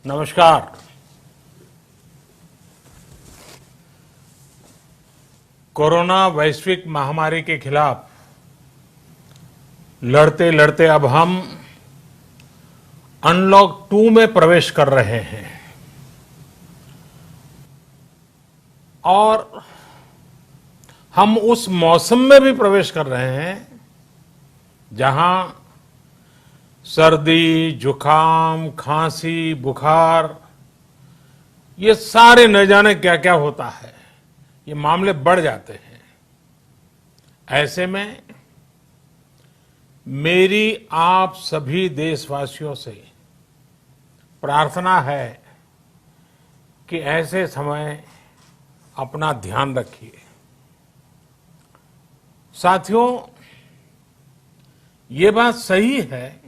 नमस्कार। कोरोना वैश्विक महामारी के खिलाफ लड़ते लड़ते अब हम अनलॉक 2 में प्रवेश कर रहे हैं और हम उस मौसम में भी प्रवेश कर रहे हैं जहां सर्दी, जुकाम, खांसी, बुखार ये सारे न जाने क्या क्या होता है, ये मामले बढ़ जाते हैं। ऐसे में मेरी आप सभी देशवासियों से प्रार्थना है कि ऐसे समय अपना ध्यान रखिए। साथियों, ये बात सही है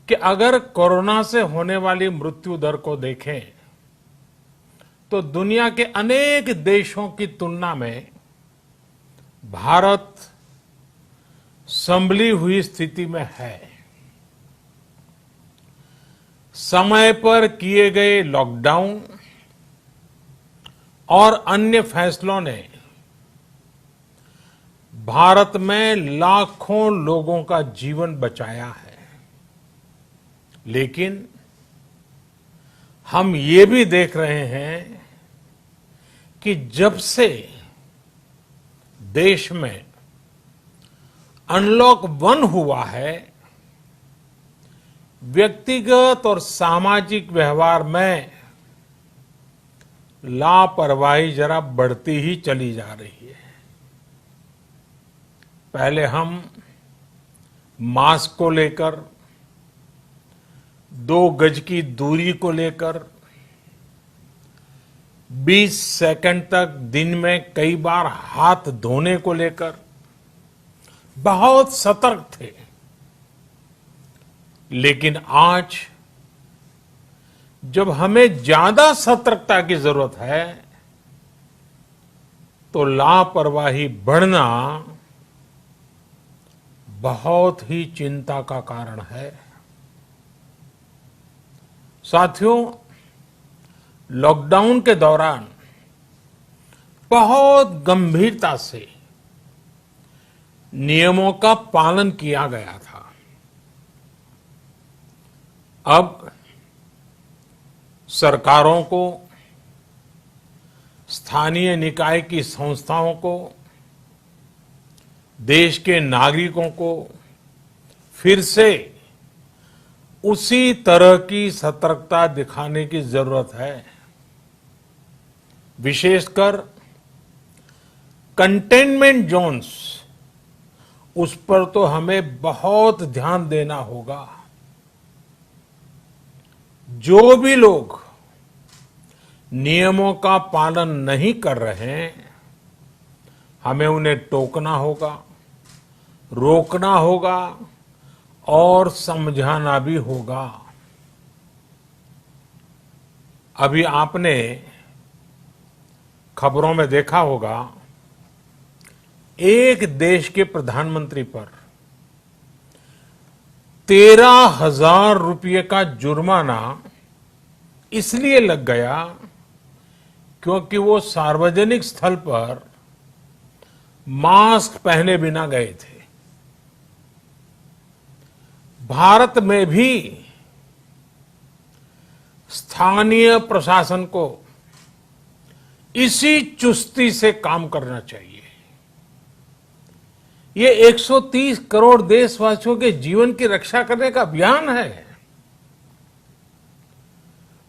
कि अगर कोरोना से होने वाली मृत्यु दर को देखें तो दुनिया के अनेक देशों की तुलना में भारत संभली हुई स्थिति में है। समय पर किए गए लॉकडाउन और अन्य फैसलों ने भारत में लाखों लोगों का जीवन बचाया है, लेकिन हम ये भी देख रहे हैं कि जब से देश में अनलॉक 1 हुआ है, व्यक्तिगत और सामाजिक व्यवहार में लापरवाही जरा बढ़ती ही चली जा रही है। पहले हम मास्क को लेकर, 2 गज की दूरी को लेकर 20 सेकंड तक दिन में कई बार हाथ धोने को लेकर बहुत सतर्क थे, लेकिन आज जब हमें ज्यादा सतर्कता की जरूरत है तो लापरवाही बढ़ना बहुत ही चिंता का कारण है। साथियों, लॉकडाउन के दौरान बहुत गंभीरता से नियमों का पालन किया गया था। अब सरकारों को, स्थानीय निकाय की संस्थाओं को, देश के नागरिकों को फिर से उसी तरह की सतर्कता दिखाने की जरूरत है। विशेषकर कंटेनमेंट जोन्स, उस पर तो हमें बहुत ध्यान देना होगा। जो भी लोग नियमों का पालन नहीं कर रहे हैं, हमें उन्हें टोकना होगा, रोकना होगा और समझाना भी होगा। अभी आपने खबरों में देखा होगा, एक देश के प्रधानमंत्री पर 13,000 रुपये का जुर्माना इसलिए लग गया क्योंकि वो सार्वजनिक स्थल पर मास्क पहने बिना गए थे। भारत में भी स्थानीय प्रशासन को इसी चुस्ती से काम करना चाहिए। ये 130 करोड़ देशवासियों के जीवन की रक्षा करने का अभियान है।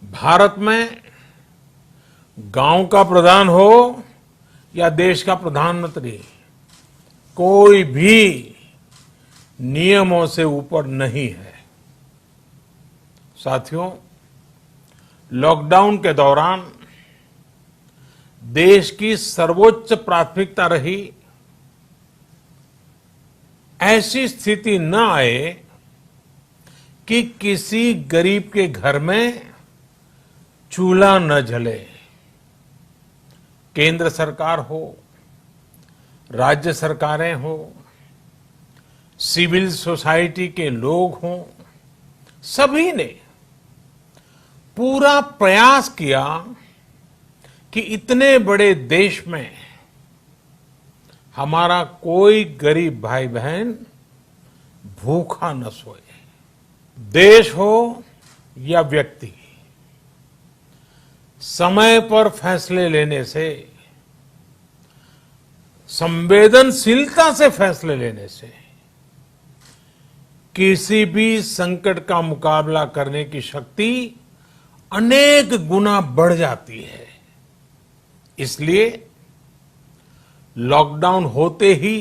भारत में गांव का प्रधान हो या देश का प्रधानमंत्री, कोई भी नियमों से ऊपर नहीं है। साथियों, लॉकडाउन के दौरान देश की सर्वोच्च प्राथमिकता रही ऐसी स्थिति न आए कि किसी गरीब के घर में चूल्हा न जले। केंद्र सरकार हो, राज्य सरकारें हो, सिविल सोसाइटी के लोग हों, सभी ने पूरा प्रयास किया कि इतने बड़े देश में हमारा कोई गरीब भाई बहन भूखा न सोए। देश हो या व्यक्ति, समय पर फैसले लेने से, संवेदनशीलता से फैसले लेने से किसी भी संकट का मुकाबला करने की शक्ति अनेक गुना बढ़ जाती है। इसलिए लॉकडाउन होते ही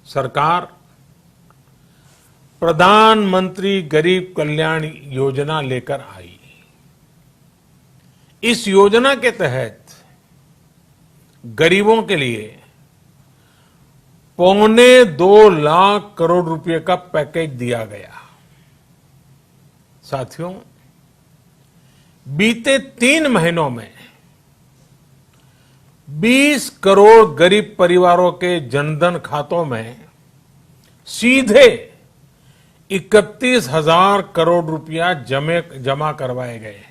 सरकार प्रधानमंत्री गरीब कल्याण योजना लेकर आई। इस योजना के तहत गरीबों के लिए 2.25 लाख करोड़ रुपए का पैकेज दिया गया। साथियों, बीते 3 महीनों में 20 करोड़ गरीब परिवारों के जनधन खातों में सीधे 31,000 करोड़ रुपया जमा करवाए गए हैं।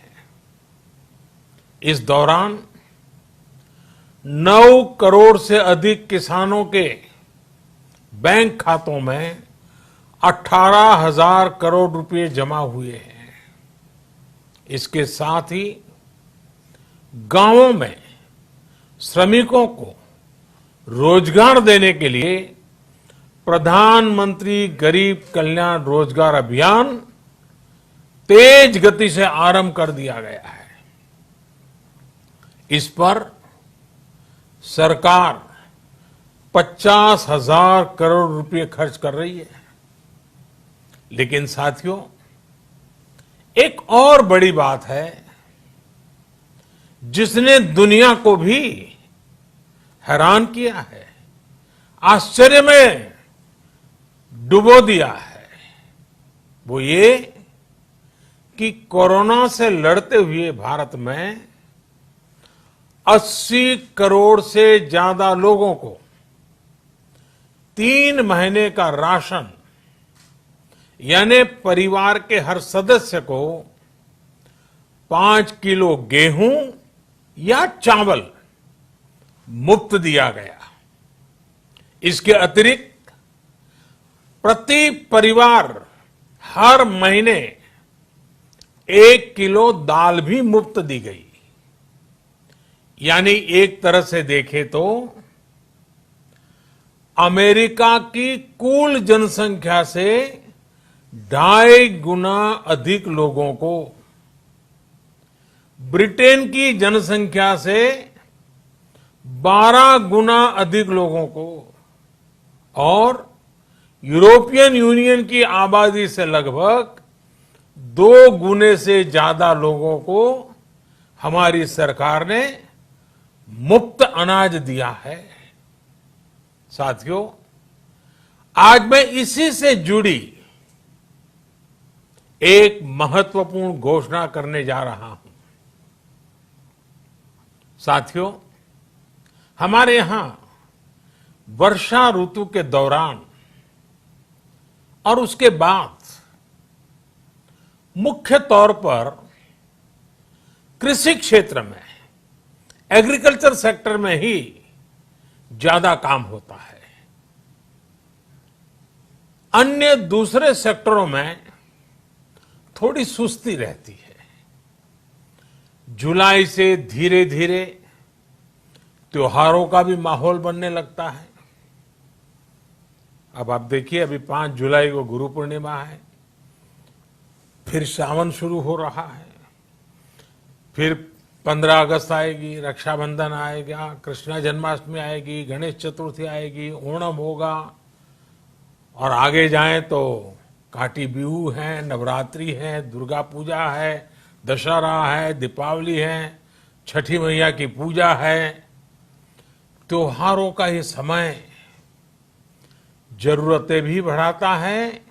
इस दौरान 9 करोड़ से अधिक किसानों के बैंक खातों में 18,000 करोड़ रुपए जमा हुए हैं। इसके साथ ही गांवों में श्रमिकों को रोजगार देने के लिए प्रधानमंत्री गरीब कल्याण रोजगार अभियान तेज गति से आरंभ कर दिया गया है। इस पर सरकार 50,000 करोड़ रुपए खर्च कर रही है। लेकिन साथियों, एक और बड़ी बात है जिसने दुनिया को भी हैरान किया है, आश्चर्य में डुबो दिया है। वो ये कि कोरोना से लड़ते हुए भारत में 80 करोड़ से ज्यादा लोगों को 3 महीने का राशन, यानी परिवार के हर सदस्य को 5 किलो गेहूं या चावल मुफ्त दिया गया। इसके अतिरिक्त प्रति परिवार हर महीने 1 किलो दाल भी मुफ्त दी गई। यानी एक तरह से देखें तो अमेरिका की कुल जनसंख्या से 2.5 गुना अधिक लोगों को, ब्रिटेन की जनसंख्या से 12 गुना अधिक लोगों को और यूरोपियन यूनियन की आबादी से लगभग 2 गुने से ज्यादा लोगों को हमारी सरकार ने मुफ्त अनाज दिया है। साथियों, आज मैं इसी से जुड़ी एक महत्वपूर्ण घोषणा करने जा रहा हूं। साथियों, हमारे यहां वर्षा ऋतु के दौरान और उसके बाद मुख्य तौर पर कृषि क्षेत्र में, एग्रीकल्चर सेक्टर में ही ज्यादा काम होता है। अन्य दूसरे सेक्टरों में थोड़ी सुस्ती रहती है। जुलाई से धीरे धीरे त्योहारों का भी माहौल बनने लगता है। अब आप देखिए, अभी 5 जुलाई को गुरु पूर्णिमा है, फिर सावन शुरू हो रहा है, फिर 15 अगस्त आएगी, रक्षाबंधन आएगा, कृष्ण जन्माष्टमी आएगी, गणेश चतुर्थी आएगी, ओणम होगा और आगे जाएं तो काटी बिहू है, नवरात्रि है, दुर्गा पूजा है, दशहरा है, दीपावली है, छठी मैया की पूजा है। त्योहारों का ये समय जरूरतें भी बढ़ाता है,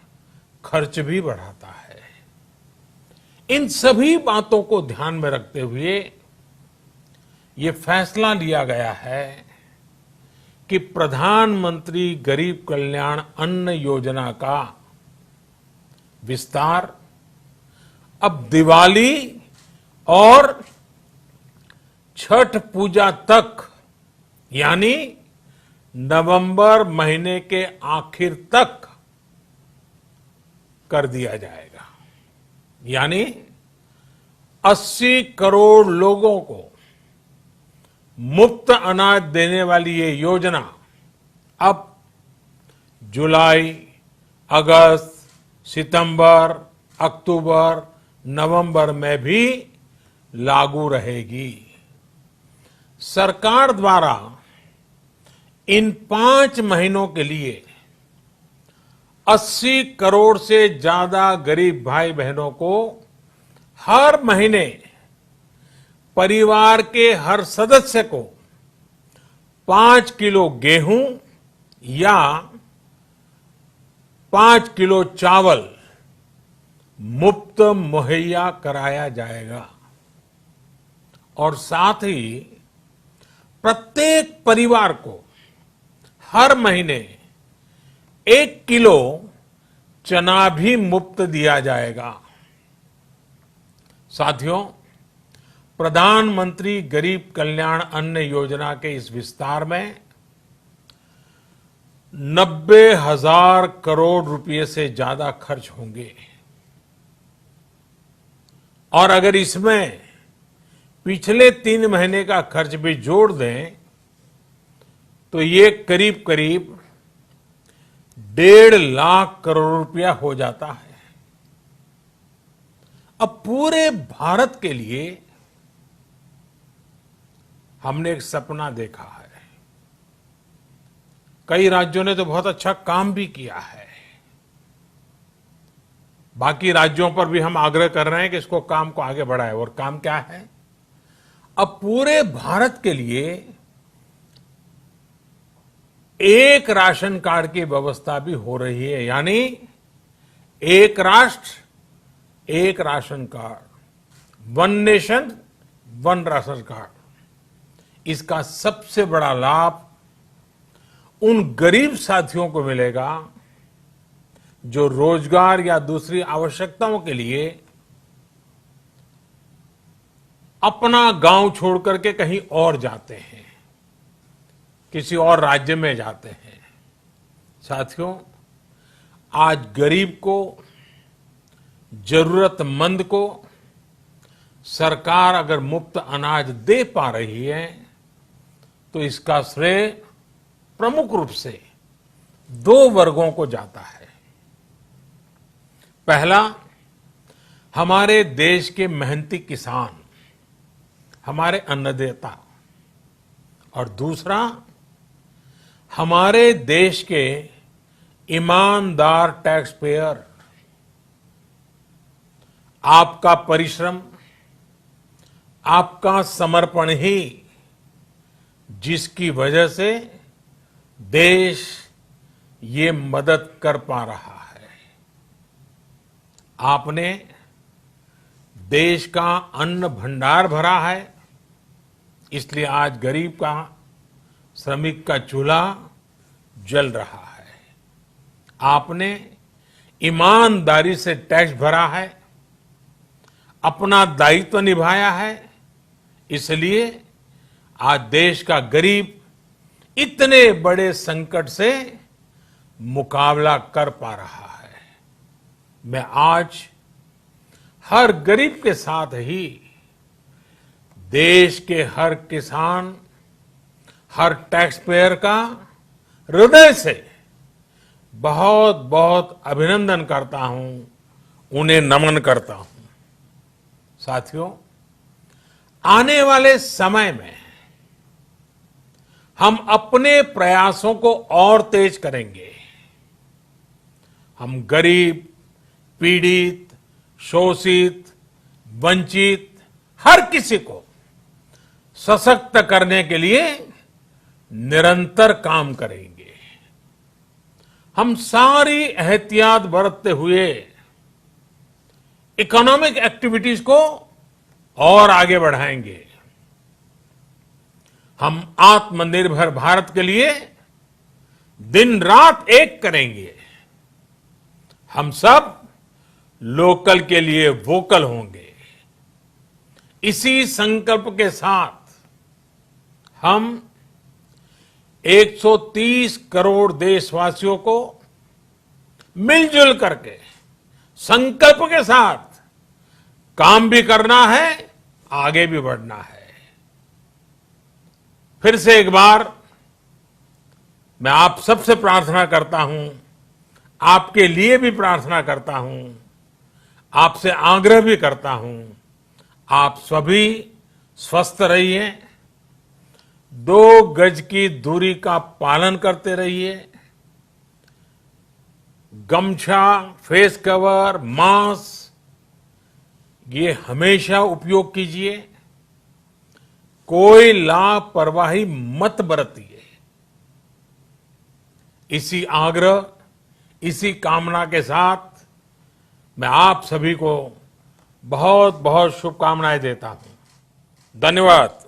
खर्च भी बढ़ाता है। इन सभी बातों को ध्यान में रखते हुए ये फैसला लिया गया है कि प्रधानमंत्री गरीब कल्याण अन्न योजना का विस्तार अब दिवाली और छठ पूजा तक, यानी नवंबर महीने के आखिर तक कर दिया जाएगा। यानी 80 करोड़ लोगों को मुफ्त अनाज देने वाली ये योजना अब जुलाई, अगस्त, सितंबर, अक्टूबर, नवंबर में भी लागू रहेगी। सरकार द्वारा इन 5 महीनों के लिए 80 करोड़ से ज्यादा गरीब भाई बहनों को हर महीने परिवार के हर सदस्य को 5 किलो गेहूं या 5 किलो चावल मुफ्त मुहैया कराया जाएगा। और साथ ही प्रत्येक परिवार को हर महीने 1 किलो चना भी मुफ्त दिया जाएगा। साथियों, प्रधानमंत्री गरीब कल्याण अन्न योजना के इस विस्तार में 90,000 करोड़ रुपए से ज्यादा खर्च होंगे। और अगर इसमें पिछले 3 महीने का खर्च भी जोड़ दें तो ये करीब करीब 1.5 लाख करोड़ रुपया हो जाता है। अब पूरे भारत के लिए हमने एक सपना देखा है। कई राज्यों ने तो बहुत अच्छा काम भी किया है। बाकी राज्यों पर भी हम आग्रह कर रहे हैं कि इसको काम को आगे बढ़ाएं। और काम क्या है? अब पूरे भारत के लिए एक राशन कार्ड की व्यवस्था भी हो रही है। यानी एक राष्ट्र एक ration card, 1 nation 1 ration card. इसका सबसे बड़ा लाभ उन गरीब साथियों को मिलेगा जो रोजगार या दूसरी आवश्यकताओं के लिए अपना गांव छोड़ करके कहीं और जाते हैं, किसी और राज्य में जाते हैं। साथियों, आज गरीब को, जरूरतमंद को सरकार अगर मुफ्त अनाज दे पा रही है तो इसका श्रेय प्रमुख रूप से 2 वर्गों को जाता है। पहला, हमारे देश के मेहनती किसान, हमारे अन्नदाता। और दूसरा, हमारे देश के ईमानदार टैक्स पेयर। आपका परिश्रम, आपका समर्पण ही जिसकी वजह से देश ये मदद कर पा रहा है। आपने देश का अन्न भंडार भरा है, इसलिए आज गरीब का, श्रमिक का चूल्हा जल रहा है। आपने ईमानदारी से टैक्स भरा है, अपना दायित्व निभाया है, इसलिए आज देश का गरीब इतने बड़े संकट से मुकाबला कर पा रहा है। मैं आज हर गरीब के साथ ही देश के हर किसान, हर टैक्स पेयर का हृदय से बहुत बहुत अभिनंदन करता हूं, उन्हें नमन करता हूं। साथियों, आने वाले समय में हम अपने प्रयासों को और तेज करेंगे। हम गरीब, पीड़ित, शोषित, वंचित हर किसी को सशक्त करने के लिए निरंतर काम करेंगे। हम सारी एहतियात बरतते हुए इकोनॉमिक एक्टिविटीज को और आगे बढ़ाएंगे। हम आत्मनिर्भर भारत के लिए दिन रात एक करेंगे। हम सब लोकल के लिए वोकल होंगे। इसी संकल्प के साथ हम 130 करोड़ देशवासियों को मिलजुल करके संकल्प के साथ काम भी करना है, आगे भी बढ़ना है। फिर से एक बार मैं आप सबसे प्रार्थना करता हूं, आपके लिए भी प्रार्थना करता हूं, आपसे आग्रह भी करता हूं, आप सभी स्वस्थ रहिए, 2 गज की दूरी का पालन करते रहिए, गमछा, फेस कवर, मास्क ये हमेशा उपयोग कीजिए, कोई लापरवाही मत बरतिए। इसी आग्रह, इसी कामना के साथ मैं आप सभी को बहुत बहुत शुभकामनाएं देता हूं। धन्यवाद।